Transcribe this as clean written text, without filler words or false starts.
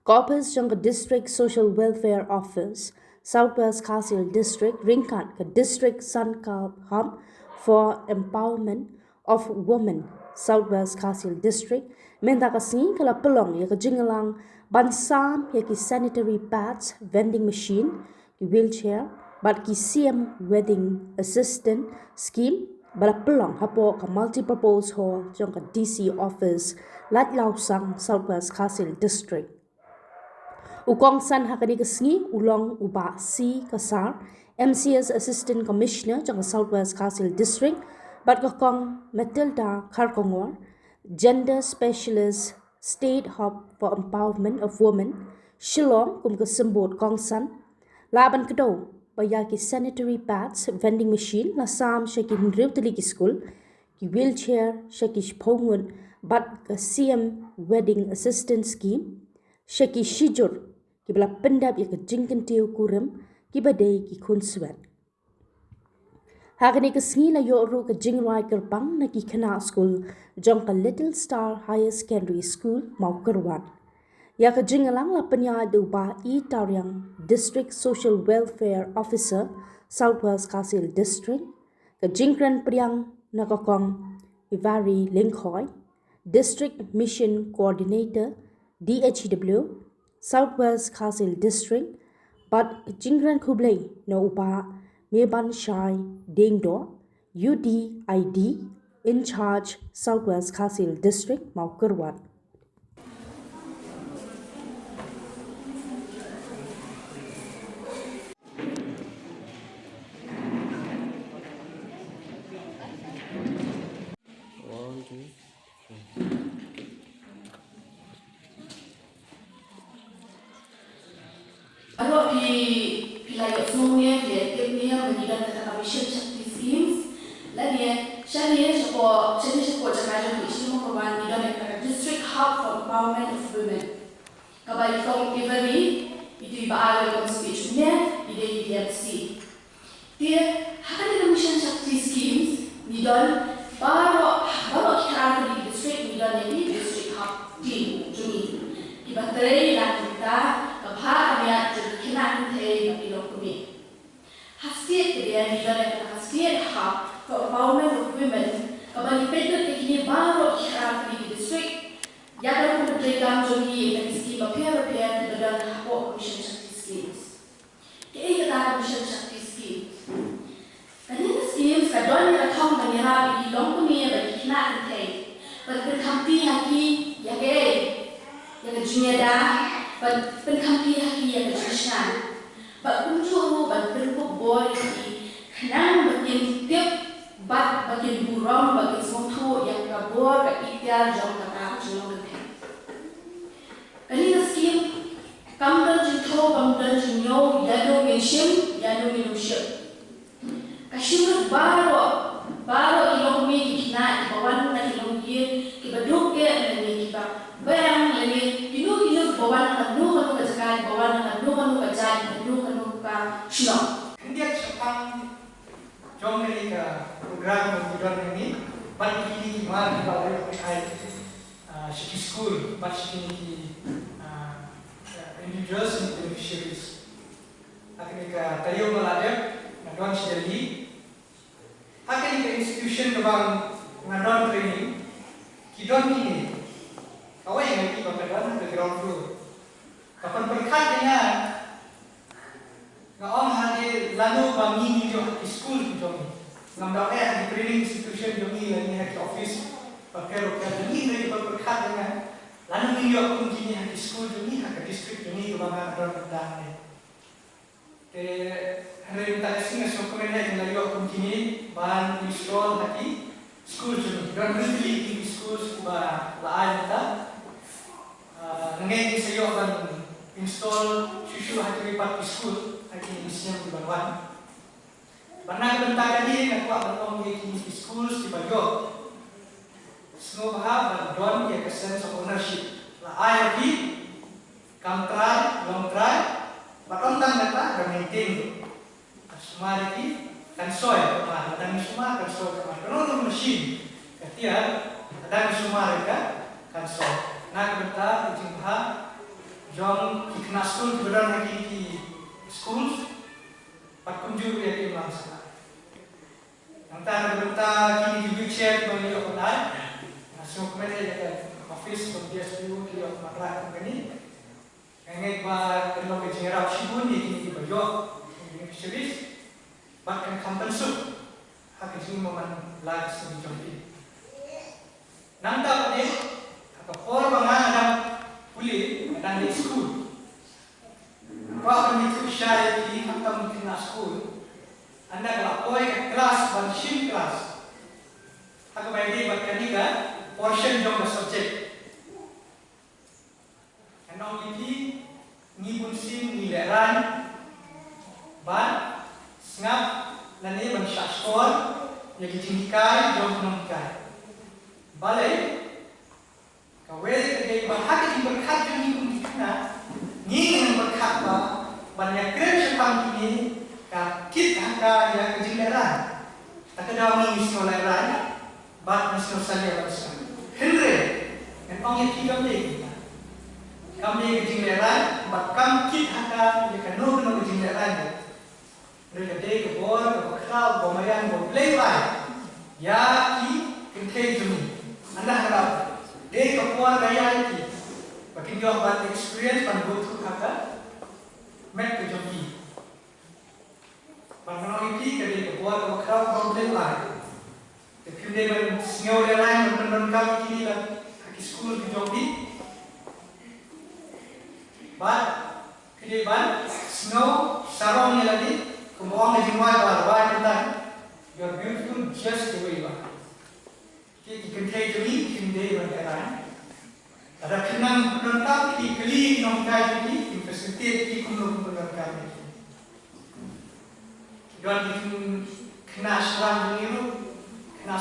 Corpus Jungle District Social Welfare Office, Southwest Kasil District, Ringkat ke District Sankam for Empowerment of Women, Southwest Kasil District, minta kasih kalau pelong ya ke jingalang bansam ya ki sanitary pads, vending machine, ki wheelchair, but ki CM wedding assistant scheme, bala pelong hapo ke multi-purpose hall jong ke DC office, Lat Lau Sang, Southwest Kasil District. Ukong san hakani kesngi ulong uba si kasar MCS Assistant Commissioner jang Southwest Kasil District bat kokong Matilda Karkongor Gender Specialist State Hub for Empowerment of Women Shillong kum kesembut kong san laban kedo bayaki sanitary pads vending machine la sam shaki hindriu teliki school ki wheelchair shaki pongun bat ke CM Wedding Assistant Scheme shaki shijur ki bala pendap ya ke jingken tiu kurem ki badai ki konsuat. Hakani ke sengi la yo ru ke jingrai kerbang na ki kana school jong ke Little Star Higher Secondary School mau kerwan. Ya ke jingalang la penya du ba I Taryang District Social Welfare Officer Southwest Kasil District ke jingkran priang na kokong Ivari Linkhoi District Mission Coordinator DHW Southwest Kasil District, but Jingran Kublai no upa Meban Shai Dingdo UDID in charge Southwest Kasil District Maukerwan. Kalau di wilayah semuanya dia timnya menjadi kata mission chakti schemes, lagi saya sepo jangan jadi semua korban di dalam district hub for empowerment of women. Kabar itu every itu ibarat dalam speechnya ide IDMC. Dia akan ada mission chakti schemes di dalam baru kita di district di dalam district hub team juni. Ibaratnya dan kita kami jadi kenal dengan ilmu kami. Hasil dia di dalam hasil hub for empowerment of women. Kembali pada kini baru kita di district yang akan berjalan jodi dan skim repair di dalam hub mission shakti schemes. Kita ada mission shakti schemes. Kerana schemes kadang kita tahu mengira ilmu kami bagi kenal dengan bagi kami haki ya ke yang dunia dah. Penkampi haki yang berjaya, berunjuk berbentuk boy di kenang bagian tiap bagian burung bagian semua yang kabur keikhtiar jom kata jom berpen. Kali skim kamdan jito kamdan jinyo yano menshim yano minushim. Kasih baru ilmu ini kena ibawan na ilmu ini ibaduk ke ini kita bayang lagi bawan kanu kajakan bawan kanu kajakan kanu ka shino. India Jepang jom dari ke program kemudian ini bagi ini mari kita lihat Shiki School bagi ini individuals and beneficiaries. Akhirnya ke tayo maladap ngadon sendiri. Akhirnya ke institution kebang ngadon training kidon ini. Kau yang nanti bakalan ke ground floor. Kapan berkat dengan ngom hadir lalu bangi ni jo di school jomi. Ngam dah di training institution jomi lagi di office pakai roket ni dari berkat dengan lalu ni jo pun kini di school jomi di district jomi tu bangga ada dah ni. Hari ini tak sih ngasih komen yang lalu pun kini bahan install di school jomi. Dan mesti di school sebuah lain kita. Ngai saya akan install susu hati lipat di school hati isinya berbantuan. Pernah bentar tadi nak buat bantong di school di Bajo. Semua bahas dan dia sense of ownership. Lah IRP, come try, long try, batong tang data dan maintain. Semua ini kan soil, dan semua kan soil. Kalau mesin, ketiak dan semua mereka kan soil. Nak bentar ujung jom kena school kebetulan lagi di school, pat kunjung ya ke mangsa. Yang tak bentar kini di wheelchair beliau online, semua kemudian ada office kemudian sebelum beliau marah begini. Enggak bah kalau berjerak sibun ini di baju ini specialist, bahkan compensate hak itu momen lagi sebelum ini. Nanti apa orang ada kulit dan di school. Kalau itu saya di hantar mungkin na school, anda kalau kelas dan shift kelas, aku bagi bahkan juga portion jom subjek. Anong iti ngibun sim nileran ban ngap nani ban syakor yang ditingkai jom nongkai. Balai kawai kedai bahag yang berkat jom ngibun dikena nging berkat ba banyak keren sepang ini ka kit angka yang kejileran tak ada orang misno leran bat misno salia besar Henry dan orang yang tiga lagi kami kejileran bat kam kit angka yang kanu kanu kejileran mereka dek kebor kebakal bomayan boblay ya ki kentai jumi anda harap dek kebor gaya ki bagi dia bat experience pan go through angka mek ke jumi Panganong iti kadi kebuat kebakal problem lain. Tapi dia men sengau dia lain men kami kini lah kaki school di Jombi. Bat kini ban sengau sarong ni lagi kemuang lagi muat bar tentang you're beautiful just the way you are. Kita kentai jemi kini dia lain. Ada kenang penonton di keli nong kai jemi investigate di kunung penonton. Yon kena selang dulu, kena